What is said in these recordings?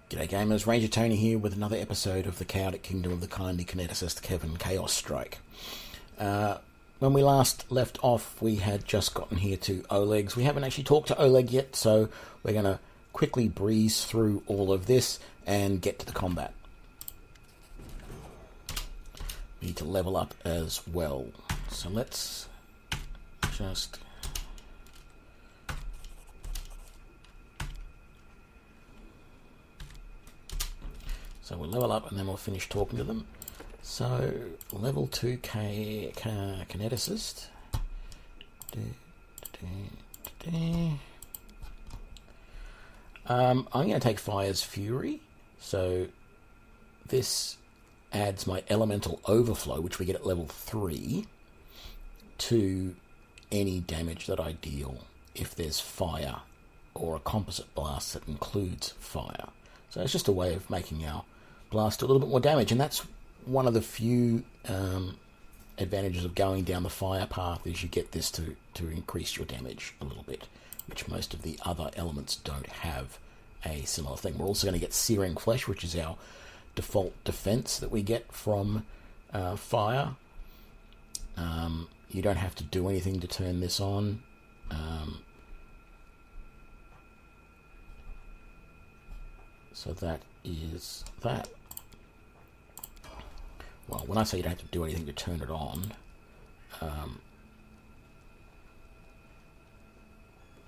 G'day gamers, Ranger Tony here with another episode of the Chaotic Kingdom of the kindly Kineticist Kevin Kaosstrike. When we last left off, we had just gotten here to Oleg's. We haven't actually talked to Oleg yet, so we're going to quickly breeze through all of this and get to the combat. We need to level up as well. So let's just... So we'll level up and then we'll finish talking to them. So, level 2 Kineticist. I'm going to take Fire's Fury. So, this adds my Elemental Overflow, which we get at level 3, to any damage that I deal if there's fire or a composite blast that includes fire. So it's just a way of making our blast do a little bit more damage, and that's one of the few advantages of going down the fire path, is you get this to increase your damage a little bit, which most of the other elements don't have a similar thing. We're also going to get Searing Flesh, which is our default defense that we get from fire. You don't have to do anything to turn this on. So that is that. Well, when I say you don't have to do anything to turn it on,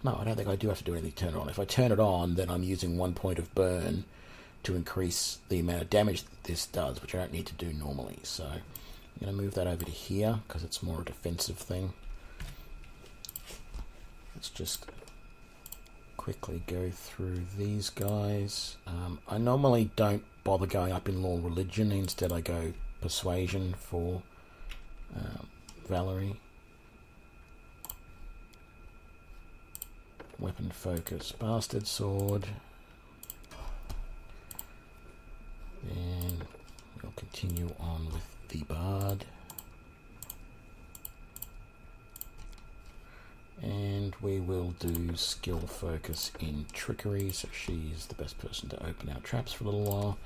no, I don't think I do have to do anything to turn it on. If I turn it on, then I'm using 1 point of burn to increase the amount of damage that this does, which I don't need to do normally. So I'm going to move that over to here because it's more a defensive thing. Let's just quickly go through these guys. I normally don't bother going up in Law Religion. Instead I go Persuasion for Valerie. Weapon Focus, Bastard Sword. Then we'll continue on with the Bard. And we will do Skill Focus in Trickery, so she's the best person to open our traps for a little while.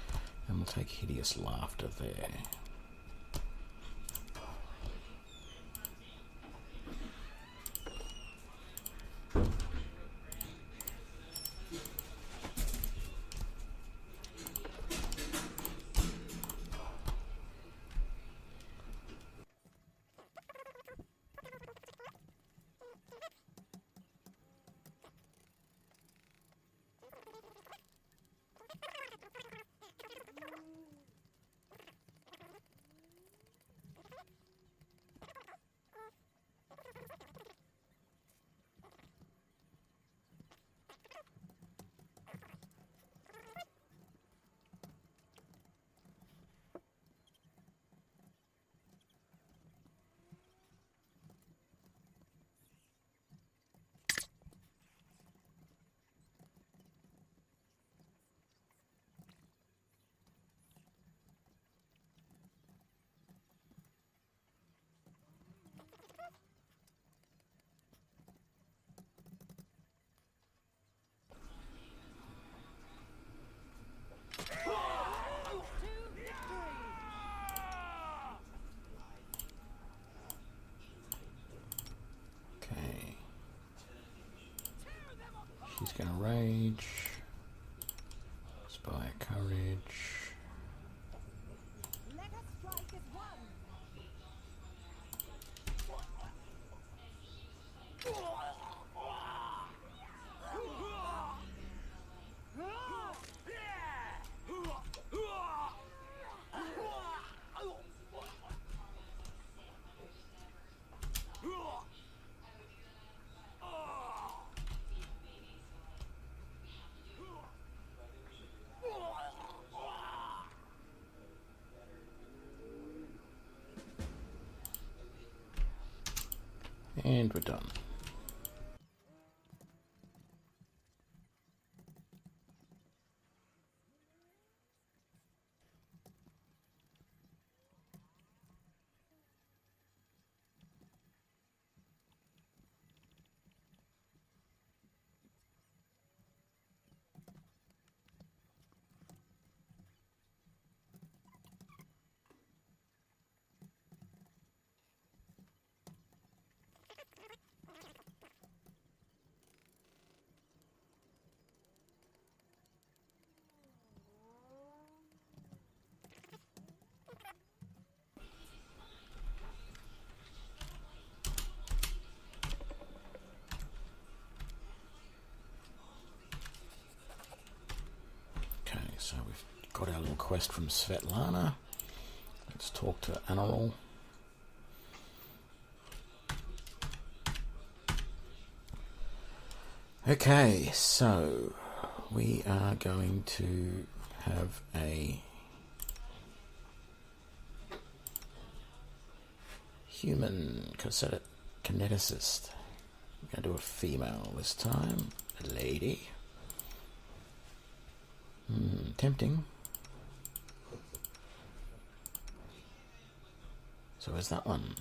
And we'll take Hideous Laughter there. She's going to rage. Spy Courage. Let us strike as one. And we're done. So we've got our little quest from Svetlana. Let's talk to Anarol. Okay, so we are going to have a human kineticist. We're going to do a female this time, a lady. Tempting. So is that one?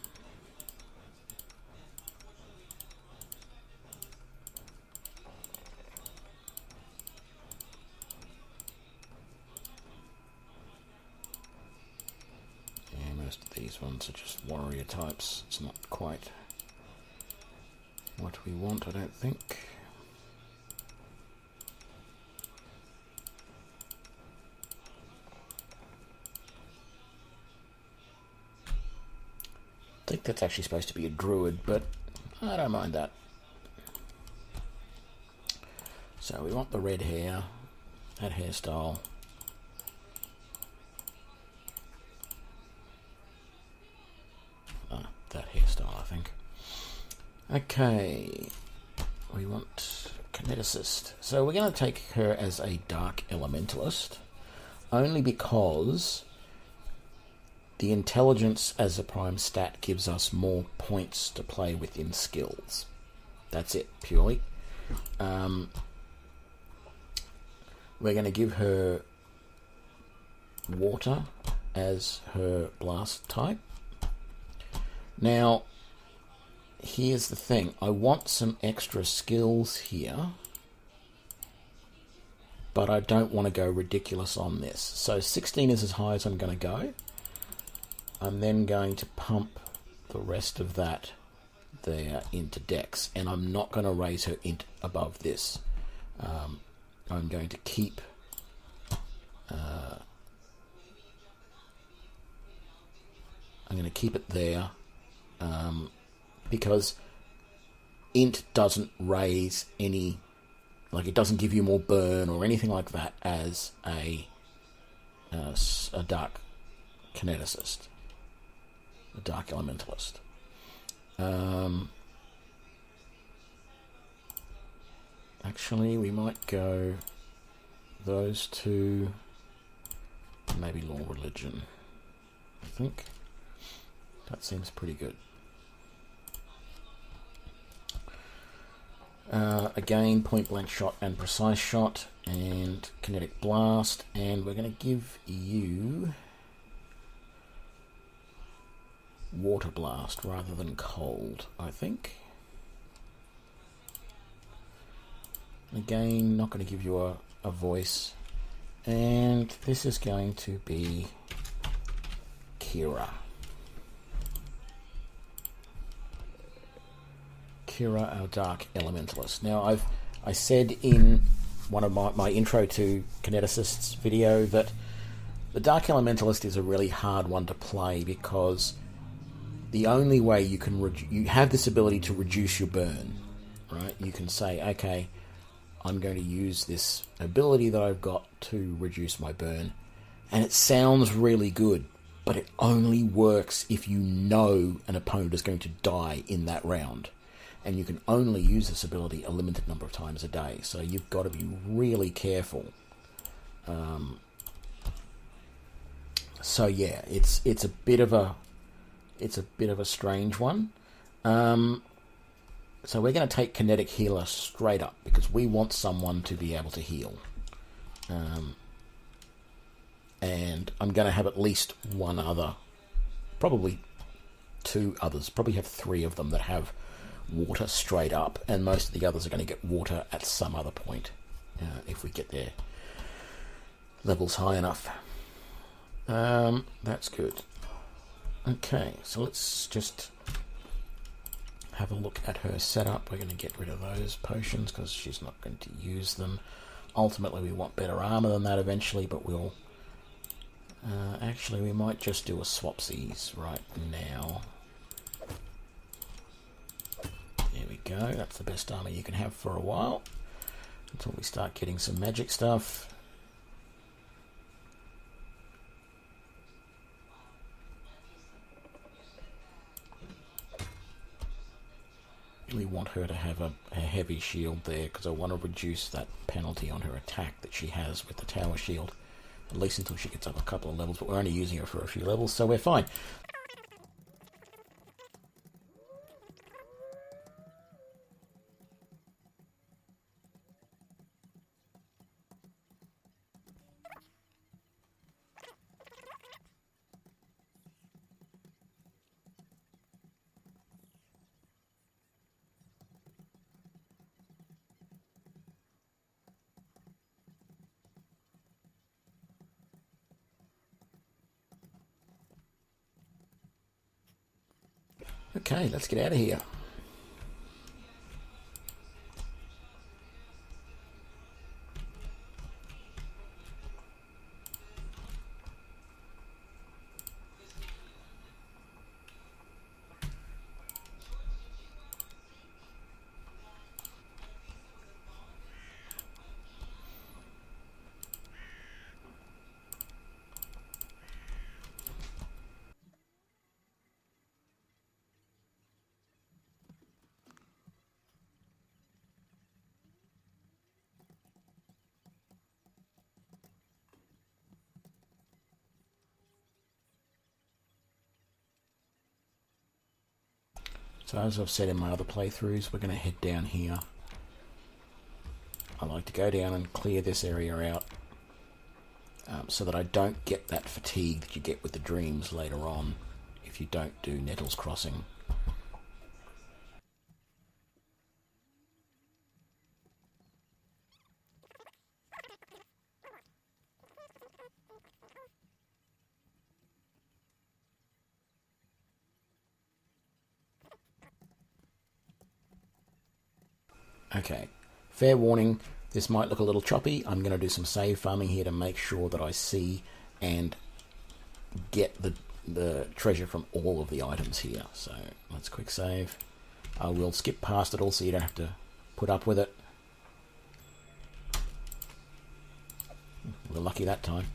Yeah, most of these ones are just warrior types. It's not quite what we want, I don't think. I think that's actually supposed to be a druid, but I don't mind that. So we want the red hair, that hairstyle. That hairstyle, I think. Okay, we want Kineticist. So we're going to take her as a Dark Elementalist, only because the intelligence as a prime stat gives us more points to play with in skills. That's it, purely. We're going to give her water as her blast type. Now, here's the thing. I want some extra skills here, but I don't want to go ridiculous on this. So 16 is as high as I'm going to go. I'm then going to pump the rest of that there into Dex, and I'm not going to raise her int above this. I'm going to keep it there, because int doesn't raise any, like, it doesn't give you more burn or anything like that as a dark kineticist, a dark elementalist. Actually, we might go those two, maybe law religion. I think that seems pretty good. Again, point blank shot and precise shot and kinetic blast, and we're going to give you water blast rather than cold, I think. Again, not going to give you a voice, and this is going to be Kira. Kira, our Dark Elementalist. Now, I said in one of my intro to Kineticist's video that the Dark Elementalist is a really hard one to play, because the only way you can you have this ability to reduce your burn, right? You can say, okay, I'm going to use this ability that I've got to reduce my burn, and it sounds really good, but it only works if you know an opponent is going to die in that round, and you can only use this ability a limited number of times a day, so you've got to be really careful. So yeah, it's a bit of a strange one. So we're going to take Kinetic Healer straight up, because we want someone to be able to heal. And I'm going to have at least one other, probably two others, probably have three of them that have water straight up, and most of the others are going to get water at some other point, if we get their levels high enough. That's good. Okay, so let's just have a look at her setup. We're going to get rid of those potions because she's not going to use them. Ultimately, we want better armor than that eventually, but we'll... actually, we might just do a swapsies right now. There we go. That's the best armor you can have for a while, until we start getting some magic stuff. want her to have a heavy shield there, because I want to reduce that penalty on her attack that she has with the tower shield, at least until she gets up a couple of levels, but we're only using her for a few levels, so we're fine. Okay, let's get out of here. So as I've said in my other playthroughs, we're going to head down here. I like to go down and clear this area out so that I don't get that fatigue that you get with the dreams later on if you don't do Nettles Crossing. Okay, fair warning, this might look a little choppy. I'm going to do some save farming here to make sure that I see and get the treasure from all of the items here. So let's quick save. I will skip past it all so you don't have to put up with it. We're lucky that time.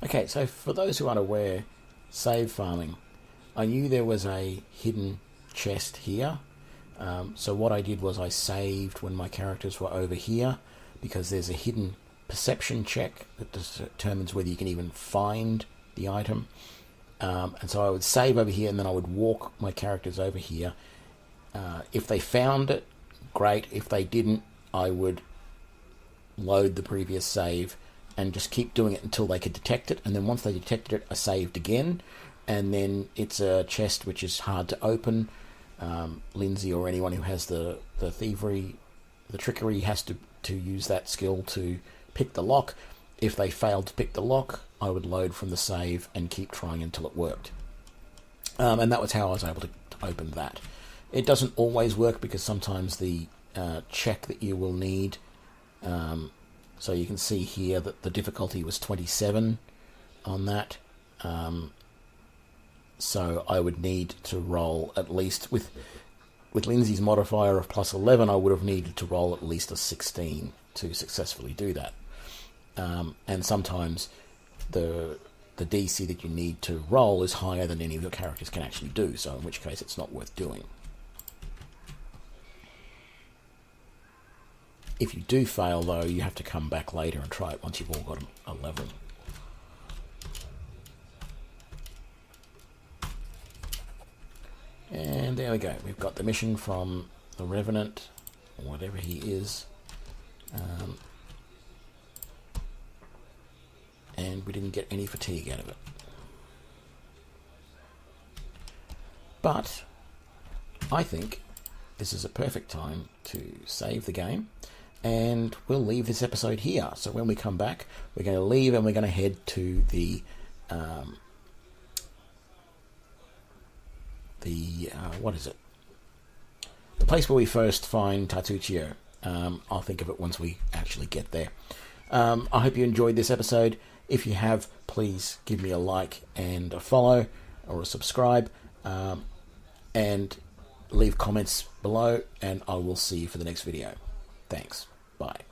Okay, so for those who aren't aware, save farming. I knew there was a hidden chest here. So what I did was I saved when my characters were over here, because there's a hidden perception check that determines whether you can even find the item. And so I would save over here, and then I would walk my characters over here. If they found it, great. If they didn't, I would load the previous save and just keep doing it until they could detect it. And then once they detected it, I saved again. And then it's a chest which is hard to open. Lindsay or anyone who has the thievery, the trickery, has to use that skill to pick the lock. If they failed to pick the lock, I would load from the save and keep trying until it worked. And that was how I was able to open that. It doesn't always work, because sometimes the check that you will need... so you can see here that the difficulty was 27 on that. So I would need to roll at least, with Lindsay's modifier of plus 11, I would have needed to roll at least a 16 to successfully do that. And sometimes the DC that you need to roll is higher than any of your characters can actually do, so in which case it's not worth doing. If you do fail, though, you have to come back later and try it once you've all got a level. And there we go. We've got the mission from the Revenant, or whatever he is. And we didn't get any fatigue out of it. But I think this is a perfect time to save the game. And we'll leave this episode here. So when we come back, we're going to leave and we're going to head to the what is it? The place where we first find Tartuccio. I'll think of it once we actually get there. I hope you enjoyed this episode. If you have, please give me a like and a follow or a subscribe. And leave comments below, and I will see you for the next video. Thanks. Bye.